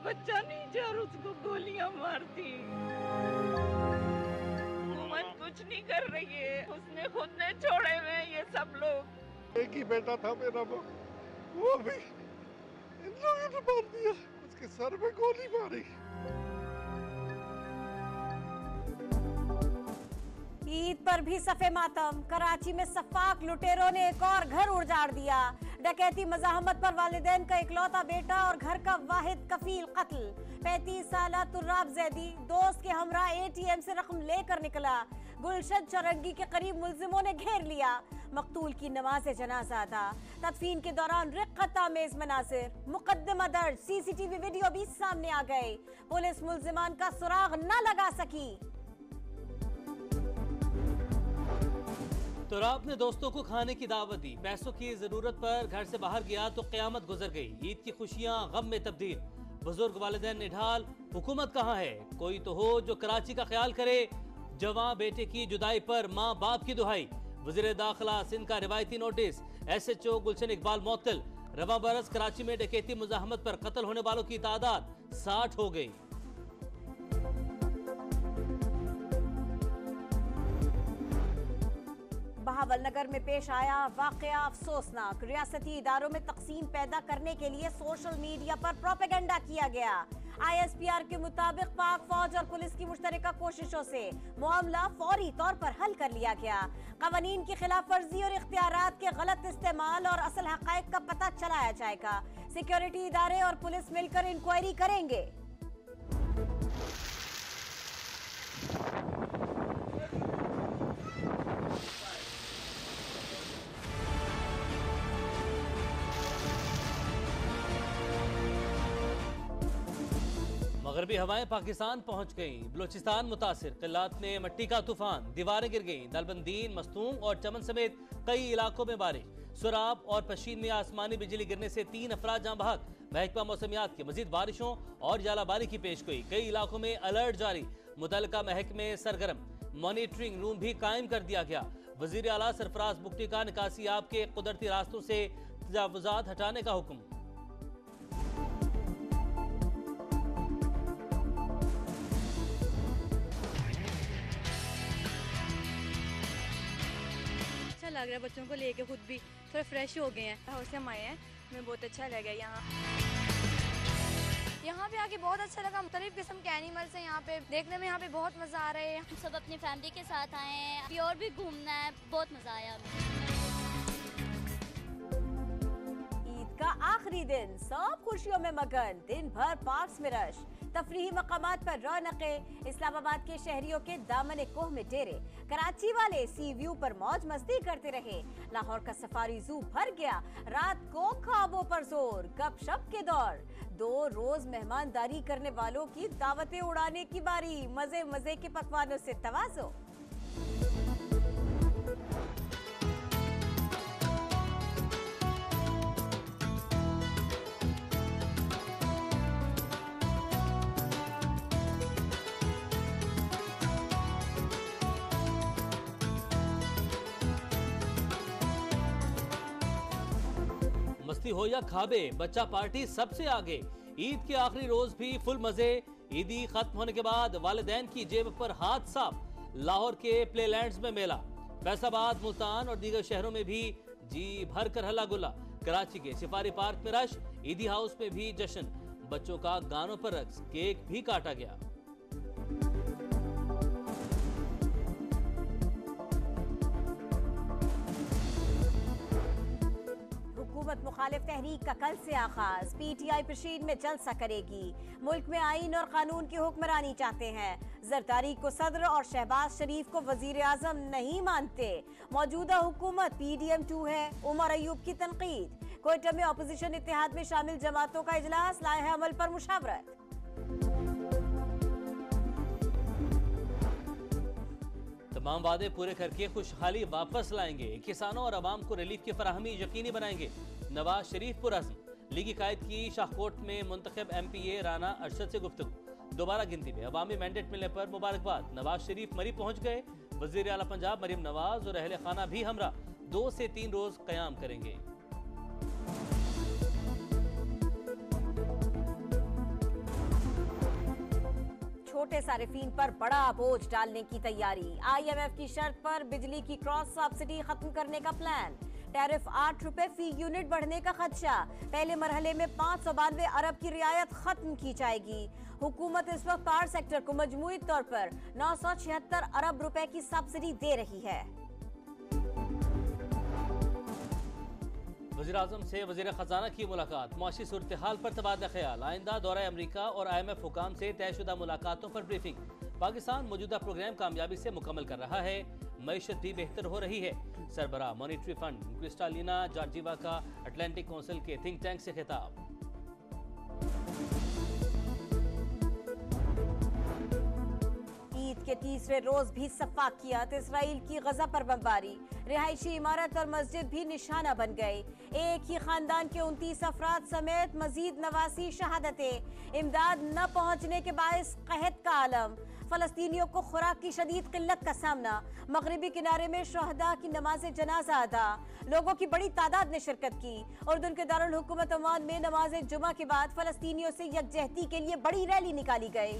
बच्चा नीचे और उसको गोलियां मार दी। हुकूमत कुछ नहीं कर रही है, उसने खुद ने छोड़े हुए ये सब लोग। एक ही बेटा था मेरा, वो भी इन लोगों ने मार दिया, उसके सर में गोली मारी। ईद पर भी सफे मातम, कराची में सफाक लुटेरों ने एक और घर उजाड़ दिया। डकैती मज़ाहमत पर वालिदैन का इकलौता बेटा और घर का वाहिद कफील कत्ल। 35 साला तुर्राब जैदी दोस्त के हमरा ATM से रकम लेकर निकला। गुलशन चरंगी के करीब मुल्जिमों ने घेर लिया। मकतूल की नमाज़े जनाजा था। तदफीन के दौरान रिक्कत आमेज मनासिर, मुकद्दमा दर्ज, CCTV वीडियो भी सामने आ गए। पुलिस मुल्जिमान का सुराग न लगा सकी। तुराब ने दोस्तों को खाने की दावत दी, पैसों की जरूरत पर घर से बाहर गया तो क़यामत गुजर गई। ईद की खुशियां गम में तब्दील, बुजुर्ग वालिदैन निढाल। हुकूमत कहाँ है? कोई तो हो जो कराची का ख्याल करे। जवां बेटे की जुदाई पर माँ बाप की दुहाई। वज़ीर दाखिला सिंध का रिवायती नोटिस। SHO गुलशन इकबाल मुअत्तल। रवा बरस कराची में डकैती मुज़ाहमत पर कत्ल होने वालों की तादाद 60 हो गई। बहावलनगर में पेश आया वाकया अफसोसनाक। रियासती इदारों में तकसीम पैदा करने के लिए सोशल मीडिया पर प्रोपेगेंडा किया गया। ISPR के मुताबिक पाक फौज और पुलिस की मुश्तरका कोशिशों से मामला फौरी तौर पर हल कर लिया गया। कवानीन की खिलाफ वर्जी और इख्तियारात के गलत इस्तेमाल और असल हकायक का पता चलाया जाएगा। सिक्योरिटी इदारे और पुलिस मिलकर इंक्वायरी करेंगे। मगरबी हवाएं पाकिस्तान पहुंच गईं, बलूचिस्तान मुतासिर। किल्लात ने मट्टी का तूफान, दीवारें गिर गईं। दलबंदीन, मस्तूम और चमन समेत कई इलाकों में बारिश। सुराब और पशीन में आसमानी बिजली गिरने से 3 अफराद जाँ बहक। महकमा मौसमियात की मजीद बारिशों और जालाबारी की पेशगोई। कई इलाकों में अलर्ट जारी, मुतल्लिका महकमे सरगर्म। मॉनिटरिंग रूम भी कायम कर दिया गया। वजीर आला सरफराज बुगटी का निकासी आब के कुदरती रास्तों से तजावुजात हटाने का हुक्म। लग रहा है बच्चों को लेके, खुद भी थोड़ा फ्रेश हो गए हैं। हाउस से हम आए हैं, हमें बहुत अच्छा लगा यहाँ पे आके बहुत अच्छा लगा। मुख्तलिफ किस्म के एनिमल्स हैं यहाँ पे देखने में, यहाँ पे बहुत मजा आ रहा है। हम सब अपनी फैमिली के साथ आए हैं, अभी और भी घूमना है, बहुत मजा आया हमें। ईद का आखिरी दिन, सब खुशियों में मगन। दिन भर पार्क्स में रश, तफरीही मकामात पर रौनकें। इस्लामाबाद के शहरियों के दामन कोह में डेरे। कराची वाले सी व्यू पर मौज मस्ती करते रहे। लाहौर का सफारी जू भर गया। रात को ख्वाबों पर जोर, गपशप के दौर। 2 रोज मेहमानदारी करने वालों की दावतें उड़ाने की बारी। मजे मजे के पकवानों से तवाज़ो। मस्ती हो या खाबे, बच्चा पार्टी सबसे आगे। ईद के आखिरी रोज भी फुल मजे। ईदी खत्म होने के बाद वालिदैन की जेब पर हाथ साफ। लाहौर के प्लेलैंड्स में मेला। फैसलाबाद, मुल्तान और दीगर शहरों में भी जी भर कर हल्ला गुल्ला। कराची के सफारी पार्क में रश। ईदी हाउस में भी जश्न, बच्चों का गानों पर रक्स। केक भी काटा गया। हुकूमत मुखालिफ तहरीक का कल से आगाज। PTI पशीन में जलसा करेगी। मुल्क में आईन और कानून की हुक्मरानी चाहते हैं। जरदारी को सदर और शहबाज शरीफ को वजीर आजम नहीं मानते। मौजूदा हुकूमत PDM2 है। उमर अयूब की तनकीद। कोयटा में अपोजिशन इत्तेहाद में शामिल जमातों का इजलास, लाए अमल पर मुशावरत। तमाम वादे पूरे करके खुशहाली वापस लाएंगे। किसानों और आवाम को रिलीफ की फराहमी यकीनी बनाएंगे। नवाज शरीफ पुरअज़्म। लीगी कायद की शाहकोट में मुंतखब MPA राना अरशद से गुफ्तगू। दोबारा गिनती में अवामी मैंडेट मिलने पर मुबारकबाद। नवाज शरीफ मरी पहुंच गए। वजीर आला पंजाब मरीम नवाज और अहले खाना भी हमरा 2 से 3 रोज कयाम करेंगे। छोटे सारिफीन पर बड़ा बोझ डालने की तैयारी। IMF की शर्त पर बिजली की क्रॉस सब्सिडी खत्म करने का प्लान। टैरिफ 8 रुपए फी यूनिट बढ़ने का खदशा। पहले मरहले में 592 अरब की रियायत खत्म की जाएगी। हुकूमत इस वक्त पावर सेक्टर को मजमूई तौर पर 976 अरब रुपए की सब्सिडी दे रही है। वज़ीर-ए-आज़म से वज़ीर खजाना की मुलाकात, मुआशी सूरत हाल पर तबादला ख्याल। आइंदा दौरा अमरीका और IMF हुकाम से तयशुदा मुलाकातों पर ब्रीफिंग। पाकिस्तान मौजूदा प्रोग्राम कामयाबी से मुकम्मल कर रहा है, मईशत भी बेहतर हो रही है। सरबराह मॉनिटरी फंड क्रिस्टालिना जॉर्जिवा का अटलांटिक काउंसिल के थिंक टैंक से खिताब। ईद के तीसरे रोज भी सफाकियत, इसराइल की गजा पर बमबारी, रिहायशी इमारत और मस्जिद भी निशाना बन गए। एक ही खानदान के 29 अफराद समेत मजीद 89 शहादतें। इमदाद न पहुंचने के बायस कहत का आलम। फलस्तीनियों को खुराक की शदीद किल्लत का सामना। मगरिबी किनारे में शहदा की नमाज जनाजा अदा। लोगों की बड़ी तादाद ने शिरकत की। उर्दून के दारुल हुकूमत अमान में नमाज जुमा के बाद फलस्तीनियों से यकजहती के लिए बड़ी रैली निकाली गई।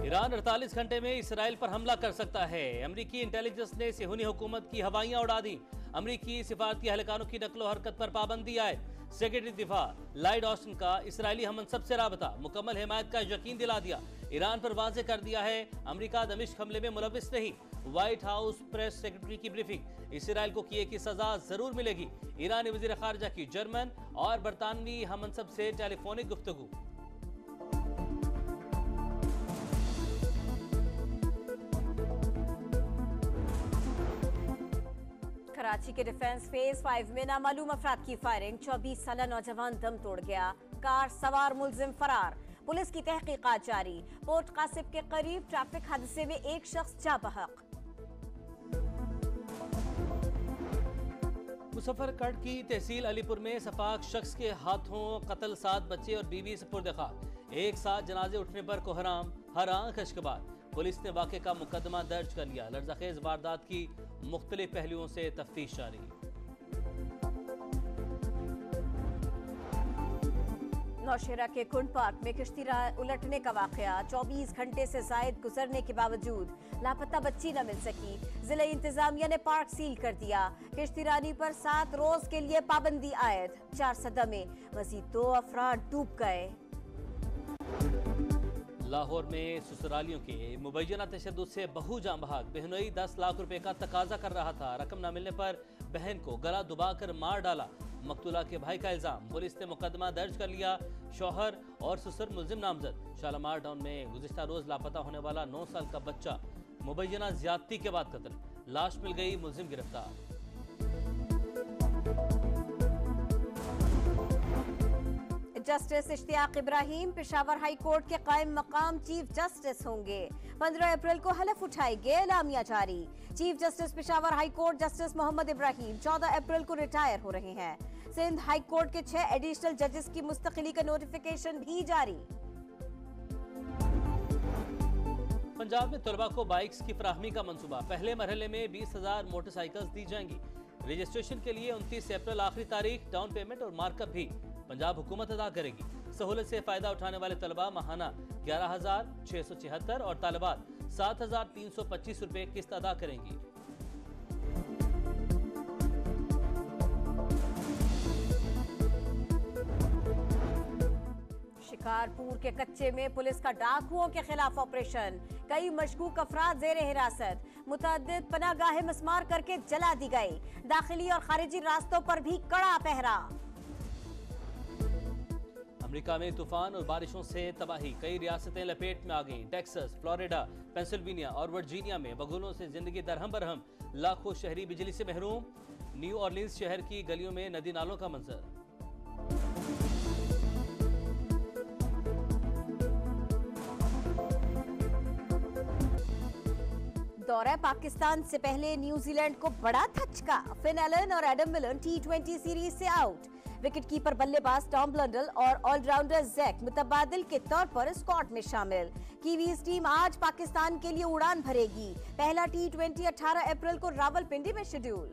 ईरान 48 घंटे में इसराइल पर हमला कर सकता है। अमरीकी इंटेलिजेंस ने सिहूनी हुकूमत की हवाइयां उड़ा दी। अमरीकी सिफारती एहलकारों की नकलो हरकत पर पाबंदी आयद। सेक्रेटरी दिफा लॉयड ऑस्टिन का इसराइली हमनसब से राबता, मुकम्मल हिमायत का यकीन दिला दिया। ईरान पर वाज़ेह कर दिया है अमरीका दमिश्क हमले में मुलविस नहीं। व्हाइट हाउस प्रेस सेक्रेटरी की ब्रीफिंग, इसराइल को किए की सजा जरूर मिलेगी। ईरानी वजीर खारजा की जर्मन और बरतानवी हमनसब से टेलीफोनिक गुफ्तगू। कराची के डिफेंस फेज 5 में नामालूम अफराद की फायरिंग, 24 साला नौजवान दम तोड़ गया। कार सवार मुलजिम फरार, पुलिस की तहकीकात जारी। पोर्ट कासिब के करीब ट्रैफिक हादसे में एक शख्स जा बहक। मुजफ्फरगढ़ की तहसील अलीपुर में सफाक शख्स के हाथों कत्ल, 7 बच्चे और बीवी सुपुर्द खाक। एक साथ जनाजे उठने पर कोहराम, हर आंख अश्कबार। पुलिस ने वाक़े का मुकदमा दर्ज कर लिया। लर्ज़ाखेज वारदात की मुख्तलिफ पहलुओं से तफ्तीश जारी। नौशेरा के कुंड पार्क में किश्ती उलटने का वाकया, 24 घंटे से जायद गुजरने के बावजूद लापता बच्ची न मिल सकी। जिला इंतजामिया ने पार्क सील कर दिया। किश्ती रानी पर 7 रोज के लिए पाबंदी आयद। 4 सदमे, मजीद 2 अफराद डूब गए। लाहौर में ससुरालियों के मुबैना तशद्दुद से बहू जान बहक। बहनोई 10 लाख रुपए का तकाजा कर रहा था। रकम न मिलने पर बहन को गला दुबाकर मार डाला। मकतूला के भाई का इल्जाम, पुलिस ने मुकदमा दर्ज कर लिया। शौहर और ससुर मुलजिम नामजद। शालामार टाउन में गुज़िश्ता रोज लापता होने वाला 9 साल का बच्चा मुबैना ज्यादती के बाद कत्ल, लाश मिल गई, मुलजिम गिरफ्तार। Justice Ishtiaq Ibrahim Peshawar high court के कायम मकाम चीफ जस्टिस होंगे। 15 अप्रैल को हलफ उठाएंगे, एलामिया जारी। Chief justice Peshawar high court justice Mohammad Ibrahim 14 April को रिटायर हो रहे हैं। सिंध हाई कोर्ट के 6 एडिशनल जजेस की मुस्तकिली का नोटिफिकेशन भी जारी। पंजाब में तलबा को बाइक्स की फराहमी का मंसूबा, पहले मरहले में 20,000 मोटरसाइकिल्स दी जाएंगी। रजिस्ट्रेशन के लिए 29 अप्रैल आखिरी तारीख। डाउन पेमेंट और मार्कअप भी पंजाब हुकूमत अदा करेगी। सहूलत से फायदा उठाने वाले तलबा माहाना 11,676 और तालिबात 7,325 रुपए किस्त अदा करेंगी। शिकारपुर के कच्चे में पुलिस का डाकुओं के खिलाफ ऑपरेशन, कई मशकूक अफराद जेर हिरासत। मुतअद्दिद पनागाहें मस्मार करके जला दी गई। दाखिली और खारिजी रास्तों पर भी कड़ा पहरा। अमेरिका में तूफान और बारिशों से तबाही, कई रियासतें लपेट में आ गईं। टेक्सास, फ्लोरिडा, पेंसिल्वेनिया और वर्जीनिया में बगुलों से जिंदगी दरहम बरहम। लाखों शहरी बिजली से महरूम। न्यू ऑरलीन्स शहर की गलियों में नदी नालों का मंजर। दौरा पाकिस्तान से पहले न्यूजीलैंड को बड़ा धचका। फिन एलन और एडम मिलन T20 सीरीज से आउट। विकेटकीपर बल्लेबाज टॉम ब्लंडल और ऑलराउंडर जैक मुतबादिल के तौर पर स्क्वाड में शामिल। कीवीज टीम आज पाकिस्तान के लिए उड़ान भरेगी। पहला T20 18 अप्रैल को रावलपिंडी में शेड्यूल।